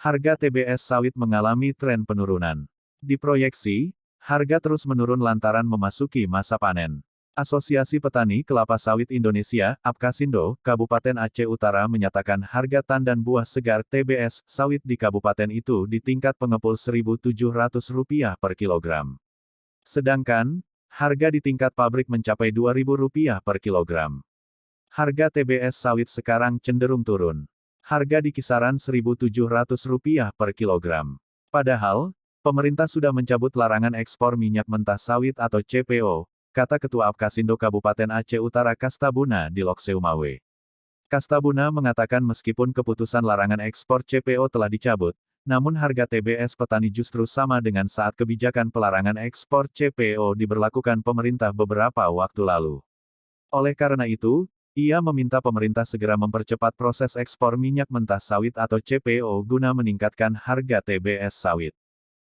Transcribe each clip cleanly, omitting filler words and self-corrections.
Harga TBS sawit mengalami tren penurunan. Diproyeksi, harga terus menurun lantaran memasuki masa panen. Asosiasi Petani Kelapa Sawit Indonesia, APKasindo, Kabupaten Aceh Utara menyatakan harga tandan buah segar TBS sawit di kabupaten itu di tingkat pengepul Rp1.700 per kilogram. Sedangkan, harga di tingkat pabrik mencapai Rp2.000 per kilogram. Harga TBS sawit sekarang cenderung turun. Harga di kisaran Rp1.700 per kilogram. Padahal, pemerintah sudah mencabut larangan ekspor minyak mentah sawit atau CPO, kata Ketua APKasindo Kabupaten Aceh Utara Kastabuna di Lokseumawe. Kastabuna mengatakan meskipun keputusan larangan ekspor CPO telah dicabut, namun harga TBS petani justru sama dengan saat kebijakan pelarangan ekspor CPO diberlakukan pemerintah beberapa waktu lalu. Oleh karena itu, ia meminta pemerintah segera mempercepat proses ekspor minyak mentah sawit atau CPO guna meningkatkan harga TBS sawit.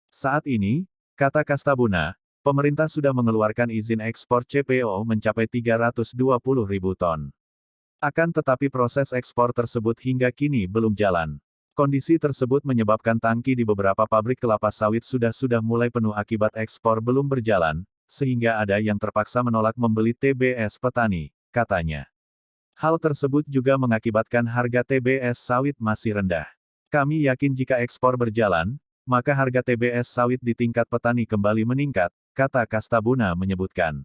Saat ini, kata Kastabuna, pemerintah sudah mengeluarkan izin ekspor CPO mencapai 320.000 ton. Akan tetapi proses ekspor tersebut hingga kini belum jalan. Kondisi tersebut menyebabkan tangki di beberapa pabrik kelapa sawit sudah mulai penuh akibat ekspor belum berjalan, sehingga ada yang terpaksa menolak membeli TBS petani, katanya. Hal tersebut juga mengakibatkan harga TBS sawit masih rendah. Kami yakin jika ekspor berjalan, maka harga TBS sawit di tingkat petani kembali meningkat, kata Kastabuna menyebutkan.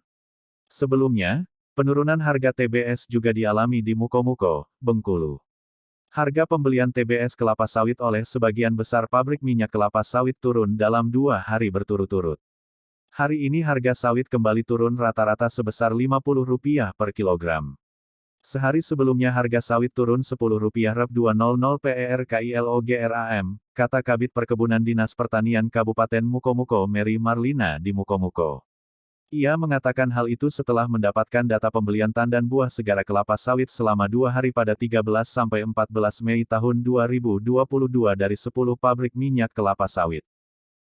Sebelumnya, penurunan harga TBS juga dialami di Mukomuko, Bengkulu. Harga pembelian TBS kelapa sawit oleh sebagian besar pabrik minyak kelapa sawit turun dalam 2 hari berturut-turut. Hari ini harga sawit kembali turun rata-rata sebesar Rp50 per kilogram. Sehari sebelumnya harga sawit turun Rp10 Rp 200 per kilogram, kata Kabid Perkebunan Dinas Pertanian Kabupaten Mukomuko Mary Marlina di Mukomuko. Ia mengatakan hal itu setelah mendapatkan data pembelian tandan buah segara kelapa sawit selama 2 hari pada 13–14 Mei tahun 2022 dari 10 pabrik minyak kelapa sawit.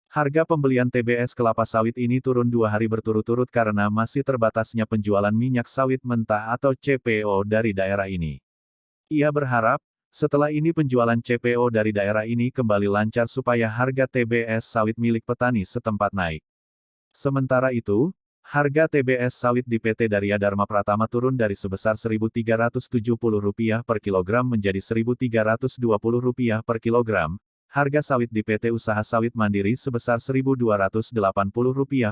Harga pembelian TBS kelapa sawit ini turun 2 hari berturut-turut karena masih terbatasnya penjualan minyak sawit mentah atau CPO dari daerah ini. Ia berharap, setelah ini penjualan CPO dari daerah ini kembali lancar supaya harga TBS sawit milik petani setempat naik. Sementara itu, harga TBS sawit di PT Darya Dharma Pratama turun dari sebesar Rp1.370 per kilogram menjadi Rp1.320 per kilogram. Harga sawit di PT Usaha Sawit Mandiri sebesar Rp1.280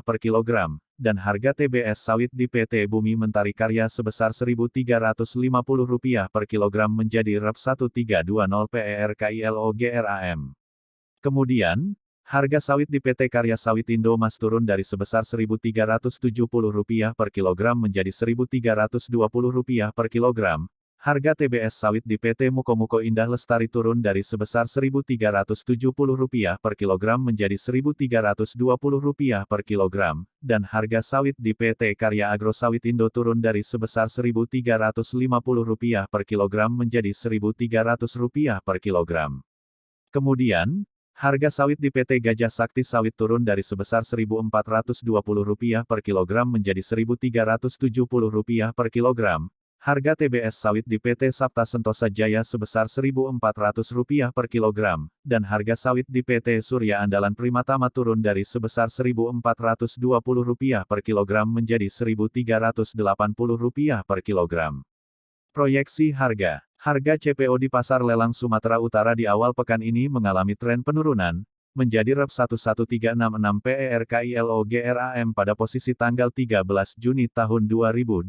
per kilogram, dan harga TBS sawit di PT Bumi Mentari Karya sebesar Rp1.350 per kilogram menjadi Rp1.320 per kilogram. Kemudian, harga sawit di PT Karya Sawit Indo Mas turun dari sebesar Rp1.370 per kilogram menjadi Rp1.320 per kilogram. Harga TBS sawit di PT Mukomuko Indah Lestari turun dari sebesar Rp1.370 per kilogram menjadi Rp1.320 per kilogram, dan harga sawit di PT Karya Agro Sawit Indo turun dari sebesar Rp1.350 per kilogram menjadi Rp1.300 per kilogram. Kemudian, harga sawit di PT Gajah Sakti Sawit turun dari sebesar Rp1.420 per kilogram menjadi Rp1.370 per kilogram. Harga TBS sawit di PT Sapta Sentosa Jaya sebesar Rp1.400 per kilogram, dan harga sawit di PT Surya Andalan Primatama turun dari sebesar Rp1.420 per kilogram menjadi Rp1.380 per kilogram. Proyeksi harga. Harga CPO di pasar lelang Sumatera Utara di awal pekan ini mengalami tren penurunan, menjadi Rp1.1366 per kilogram pada posisi tanggal 13 Juni tahun 2022.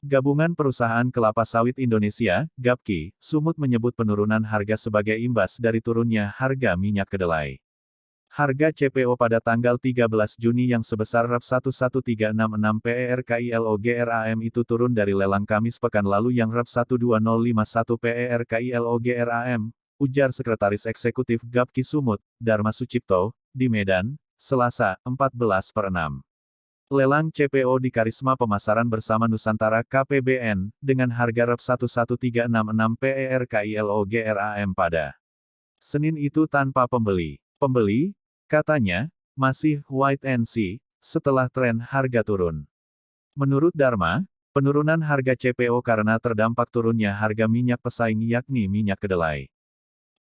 Gabungan Perusahaan Kelapa Sawit Indonesia, GAPKI, Sumut menyebut penurunan harga sebagai imbas dari turunnya harga minyak kedelai. Harga CPO pada tanggal 13 Juni yang sebesar Rp1.1366 per kilogram itu turun dari lelang Kamis pekan lalu yang Rp1.2051 per kilogram, ujar Sekretaris Eksekutif GAPKI Sumut, Dharma Sucipto, di Medan, Selasa, 14/6. Lelang CPO di Karisma Pemasaran Bersama Nusantara KPBN, dengan harga Rp1.1366 per kilogram pada Senin itu tanpa pembeli. Pembeli, katanya, masih wait and see, setelah tren harga turun. Menurut Dharma, penurunan harga CPO karena terdampak turunnya harga minyak pesaing yakni minyak kedelai.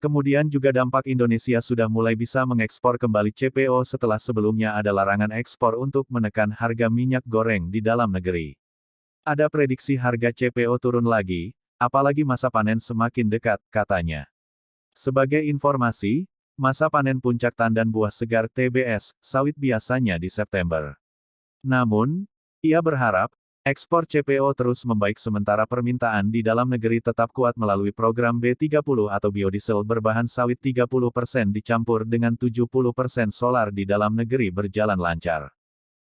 Kemudian juga dampak Indonesia sudah mulai bisa mengekspor kembali CPO setelah sebelumnya ada larangan ekspor untuk menekan harga minyak goreng di dalam negeri. Ada prediksi harga CPO turun lagi, apalagi masa panen semakin dekat, katanya. Sebagai informasi, masa panen puncak tandan buah segar TBS, sawit biasanya di September. Namun, ia berharap, ekspor CPO terus membaik sementara permintaan di dalam negeri tetap kuat melalui program B30 atau biodiesel berbahan sawit 30% dicampur dengan 70% solar di dalam negeri berjalan lancar.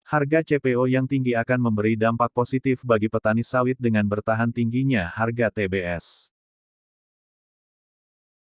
Harga CPO yang tinggi akan memberi dampak positif bagi petani sawit dengan bertahan tingginya harga TBS.